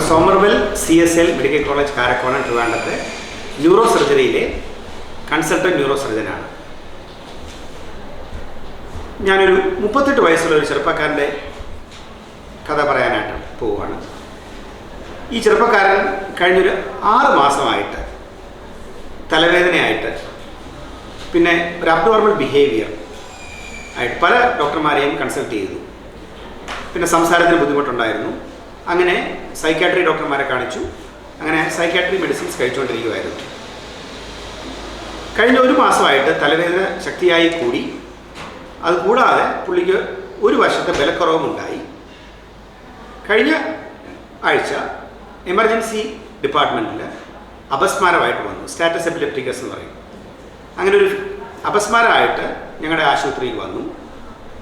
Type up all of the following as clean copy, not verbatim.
Doctor Somervell CSL medical college Karakonam ട്രിവാൻഡ്രത്തെ neuro സർജറിയിലെ consultant neuro സർജനാണ്. ഞാനൊരു 38 വയസ്സുള്ള ഒരു ചെറുപ്പക്കാരൻ്റെ കഥ പറയാനായിട്ട് പോവുകയാണ്. ഈ ചെറുപ്പക്കാരൻ കഴിഞ്ഞൊരു 6 മാസമായിട്ട് തലവേദനയായിട്ട്, പിന്നെ ഒരു അബ്നോർമൽ ബിഹേവിയർ ആയിട്ട് പല ഡോക്ടർമാരെയും കൺസൾട്ട് ചെയ്തു. പിന്നെ സംസാരത്തിന് ബുദ്ധിമുട്ടുണ്ടായിരുന്നു. അങ്ങനെ സൈക്കാട്രി ഡോക്ടർമാരെ കാണിച്ചു. അങ്ങനെ സൈക്കാട്രി മെഡിസിൻസ് കഴിച്ചുകൊണ്ടിരിക്കുമായിരുന്നു. കഴിഞ്ഞ 1 മാസമായിട്ട് തലവേദന ശക്തിയായി കൂടി. അതുകൂടാതെ പുള്ളിക്ക് ഒരു വർഷത്തെ ബലക്കുറവുമുണ്ടായി. കഴിഞ്ഞ ആഴ്ച എമർജൻസി ഡിപ്പാർട്ട്മെൻറ്റിൽ അപസ്മാരമായിട്ട് വന്നു. സ്റ്റാറ്റസ് എപ്പിലെപ്റ്റിക്കസ് എന്ന് പറയും. അങ്ങനെ ഒരു അപസ്മാരമായിട്ട് ഞങ്ങളുടെ ആശുപത്രിയിൽ വന്നു.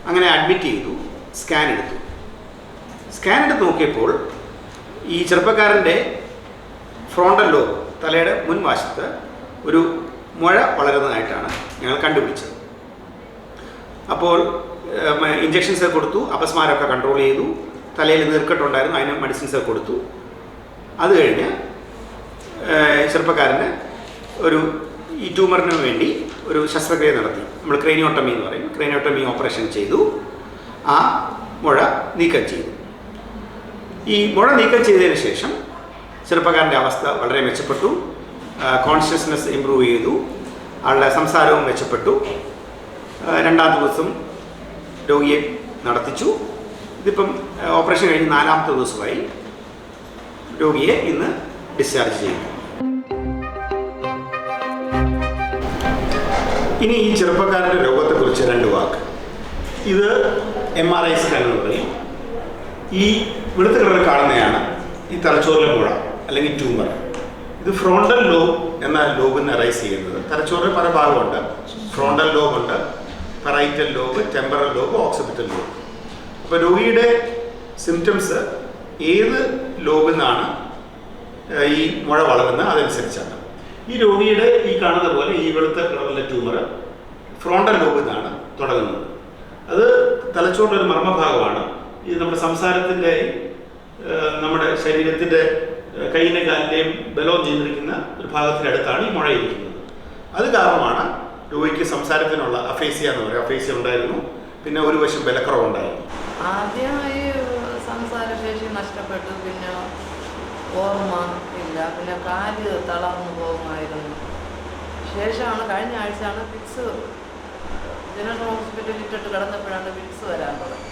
അങ്ങനെ അഡ്മിറ്റ് ചെയ്തു. സ്കാൻ എടുത്തു നോക്കിയപ്പോൾ ഈ ചെറുപ്പക്കാരൻ്റെ ഫ്രോണ്ടൽ ലോബ്, തലയുടെ മുൻവശത്ത് ഒരു മുഴ വളരുന്നതായിട്ടാണ് ഞങ്ങൾ കണ്ടുപിടിച്ചത്. അപ്പോൾ ഇഞ്ചക്ഷൻസ് കൊടുത്തു, അപസ്മാരമൊക്കെ കൺട്രോൾ ചെയ്തു. തലയിൽ നീർക്കെട്ടുണ്ടായിരുന്നു, അതിന് മെഡിസിൻസ് കൊടുത്തു. അത് കഴിഞ്ഞ് ചെറുപ്പക്കാരന് ഈ ട്യൂമറിന് വേണ്ടി ഒരു ശസ്ത്രക്രിയ നടത്തി. നമ്മൾ ക്രേനിയോട്ടമി എന്ന് പറയും. ക്രേനിയോട്ടമി ഓപ്പറേഷൻ ചെയ്തു. ആ മുഴ നീക്കം ചെയ്തു. ഈ മുഴ നീക്കം ചെയ്തതിന് ശേഷം ചെറുപ്പക്കാരൻ്റെ അവസ്ഥ വളരെ മെച്ചപ്പെട്ടു. കോൺഷ്യസ്നെസ് ഇമ്പ്രൂവ് ചെയ്തു. ആളുടെ സംസാരവും മെച്ചപ്പെട്ടു. 2ാം ദിവസം രോഗിയെ നടത്തിച്ചു. ഇതിപ്പം ഓപ്പറേഷൻ കഴിഞ്ഞ് 4ാമത്തെ ദിവസമായി. രോഗിയെ ഇന്ന് ഡിസ്ചാർജ് ചെയ്തു. ഇനി ഈ ചെറുപ്പക്കാരൻ്റെ രോഗത്തെക്കുറിച്ച് 2 വാക്ക്. ഇത് MRI സ്കാൻ എന്ന് പറയും. ഈ വെളുത്ത കളറിൽ കാണുന്നതാണ് ഈ തലച്ചോറിലെ മുഴ അല്ലെങ്കിൽ ട്യൂമർ. ഇത് ഫ്രോണ്ടൽ ലോബ് എന്ന ലോബിന് അറൈസ് ചെയ്യുന്നത്. തലച്ചോറിൽ പല ഭാഗമുണ്ട്. ഫ്രോണ്ടൽ ലോബുണ്ട്, parietal lobe, temporal lobe, occipital lobe. അപ്പോൾ രോഗിയുടെ സിംറ്റംസ് ഏത് ലോബിൽ നിന്നാണ് ഈ മുഴ വളരുന്നത് അതനുസരിച്ചാണ്. ഈ രോഗിയുടെ ഈ കാണുന്ന പോലെ ഈ വെളുത്ത കളറിലെ ട്യൂമർ ഫ്രോണ്ടൽ ലോബിൽ നിന്നാണ് തുടങ്ങുന്നത്. അത് തലച്ചോറിൻ്റെ ഒരു മർമ്മഭാഗമാണ്. ഇത് നമ്മുടെ സംസാരത്തിൻ്റെ, നമ്മുടെ ശരീരത്തിൻ്റെ കൈയിൻ്റെ കാലിൻ്റെയും ബലവും നിയന്ത്രിക്കുന്ന ഒരു ഭാഗത്തിനടുത്താണ് ഈ മുഴ ഇരിക്കുന്നത്. അത് കാരണമാണ് രോഗിക്ക് സംസാരത്തിനുള്ള അഫേസിയ എന്ന് പറയും. അഫേസിയ ഉണ്ടായിരുന്നു. പിന്നെ ഒരു വശം ബലക്കുറവുണ്ടായിരുന്നു. ആദ്യമായി സംസാരശേഷി നഷ്ടപ്പെട്ടു. പിന്നെ ഓർമ്മ ഇല്ല. പിന്നെ കാല് തളർന്നു പോകുമായിരുന്നു. ശേഷമാണ് കഴിഞ്ഞ ആഴ്ചയാണ് ഫിക്സ് ജനറൽ ഹോസ്പിറ്റലിൽ ഇട്ടിട്ട് കിടന്നപ്പോഴാണ് ഫിക്സ് വരാൻ തുടങ്ങി.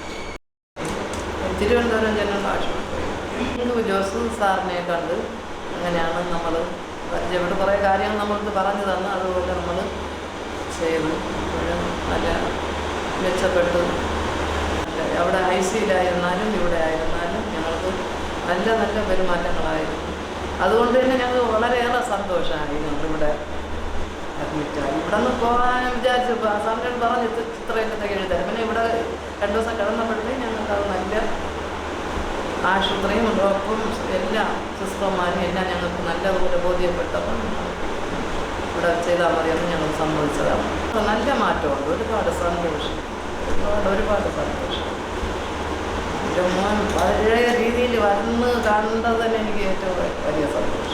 തിരുവനന്തപുരം ജനറൽ ആശുപത്രി ജോസ് സാറിനെ കണ്ട് അങ്ങനെയാണ് നമ്മൾ ഇവിടെ കുറേ കാര്യങ്ങൾ നമ്മൾക്ക് പറഞ്ഞു തന്നു. അതുപോലെ നമ്മൾ ചെയ്തു. നല്ല മെച്ചപ്പെട്ടു. അവിടെ ICUലായിരുന്നാലും ഇവിടെ ആയിരുന്നാലും ഞങ്ങൾക്ക് നല്ല നല്ല പെരുമാറ്റങ്ങളായിരുന്നു. അതുകൊണ്ട് തന്നെ ഞങ്ങൾക്ക് വളരെയേറെ സന്തോഷമായി നമ്മളിവിടെ അഡ്മിറ്റായി. ഇവിടെ നിന്ന് പോകാൻ വിചാരിച്ചു. സാറിനോട് പറഞ്ഞ് ചിത്രത്തിലേക്ക് എഴുതാൻ. പിന്നെ ഇവിടെ 2 ദിവസം കിടന്നപ്പോഴത്തേക്കും ഞങ്ങൾക്ക് അത് നല്ല ആശുപത്രിയും ഡോക്ടറും എല്ലാ സിസ്റ്റർമാരും എല്ലാം ഞങ്ങൾക്ക് നല്ലതുപോലെ ബോധ്യപ്പെട്ടപ്പോൾ ഇവിടെ ചെയ്താൽ മതിയെന്ന് ഞങ്ങൾ സമ്മതിച്ചതാണ്. നല്ല മാറ്റമുണ്ട്. ഒരുപാട് സന്തോഷം. ഒരുപാട് സന്തോഷം. എൻ്റെ മോൻ പഴയ രീതിയിൽ വന്ന് കണ്ടത് തന്നെ എനിക്ക് ഏറ്റവും വലിയ സന്തോഷം.